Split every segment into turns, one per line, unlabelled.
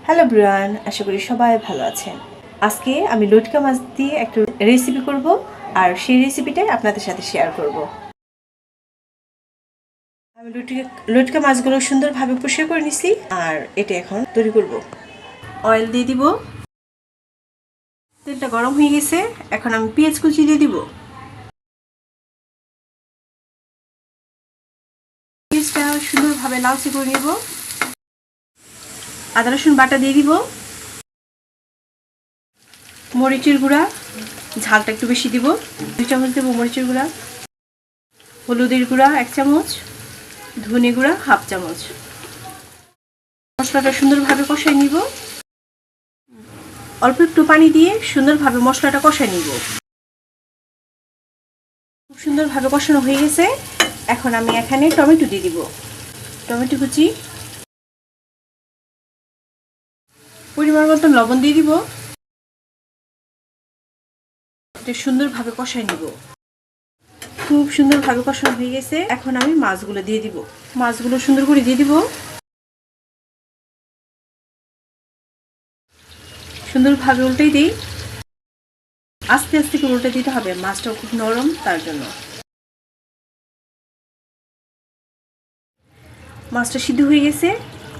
Hello Brian, আশা করি সবাই ভালো আছেন। আজকে আমি লটকা মাছ দিয়ে একটা রেসিপি করব, আর সেই রেসিপিটাই আপনাদের সাথে শেয়ার করব। আমি লটকা মাছগুলো সুন্দরভাবে পরিষ্কার করে নিছি, আর এটা এখন তৈরি করব। অয়েল দিয়ে দিব, তেলটা গরম হয়ে গেছে। এখন আমি পেঁয়াজ কুচি দিয়ে দিব। পেঁয়াজটা সুন্দরভাবে লালচে করে নেব। আদা রসুন বাটা দিয়ে দিব। মরিচের গুঁড়া, ঝালটা একটু বেশি দিব, 2 চামচ দেবো মরিচের গুঁড়া। হলুদের গুঁড়া 1 চামচ, ধনে গুঁড়া 1/2 চামচ। মশলাটা সুন্দরভাবে কষাই নিব। অল্প একটু পানি দিয়ে সুন্দরভাবে মশলাটা কষাই নিব। খুব সুন্দরভাবে কষানো হয়ে গেছে। এখন আমি এখানে টমেটো দিয়ে দিব। টমেটো কুচি, পরিমাণ মতো লবণ দিয়ে দিব। এটা সুন্দরভাবে কষাই নিব। খুব সুন্দরভাবে কষানো হয়ে গেছে। এখন আমি মাছগুলো দিয়ে দিব। মাছগুলো সুন্দর করে দিয়ে দিব। সুন্দরভাবে উল্টেই দিই। আস্তে আস্তে করে উল্টে দিতে হবে, মাছটা খুব নরম তার জন্য। মাছটা সিদ্ধ হয়ে গেছে।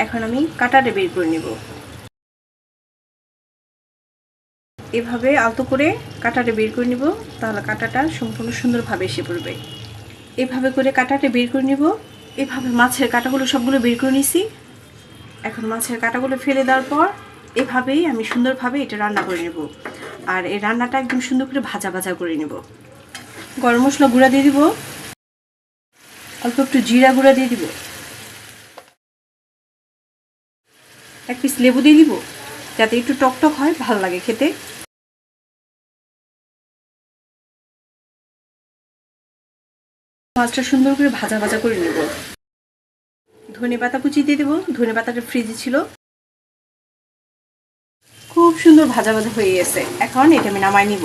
এখন আমি কাঁটাটা বের করে নেব। এভাবে আলতো করে কাঁটাটা বের করে নেব, তাহলে কাঁটাটা সম্পূর্ণ সুন্দরভাবে এসে পড়বে। এভাবে করে কাঁটাটা বের করে নেব। এভাবে মাছের কাঁটাগুলো সবগুলো বের করে নিছি। এখন মাছের কাঁটাগুলো ফেলে দেওয়ার পর এভাবেই আমি সুন্দরভাবে এটা রান্না করে নেব। আর এই রান্নাটা একদম সুন্দর করে ভাজা ভাজা করে নেব। গরম মশলা গুঁড়া দিয়ে দিব। অল্প একটু জিরা গুঁড়া দিয়ে দিব। 1 পিস লেবু দিয়ে দিব, যাতে একটু টকটক হয়, ভালো লাগে খেতে। মাছটা সুন্দর করে ভাজা ভাজা করে নেব। ধনেপাতা কুচি দিয়ে দেবো। ধনেপাতাটা ফ্রিজে ছিল। খুব সুন্দর ভাজা ভাজা হয়ে গেছে। এখন এটা আমি নামাই নিব।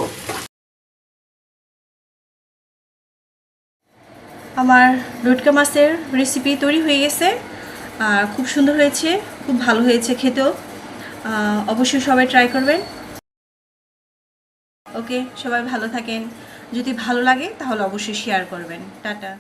আমার লটকা মাছের রেসিপি তৈরি হয়ে গেছে। আর খুব সুন্দর হয়েছে, খুব ভালো হয়েছে খেতেও। অবশ্যই সবাই ট্রাই করবেন। ওকে, সবাই ভালো থাকেন। যদি ভালো লাগে তাহলে অবশ্যই শেয়ার করবেন। টাটা।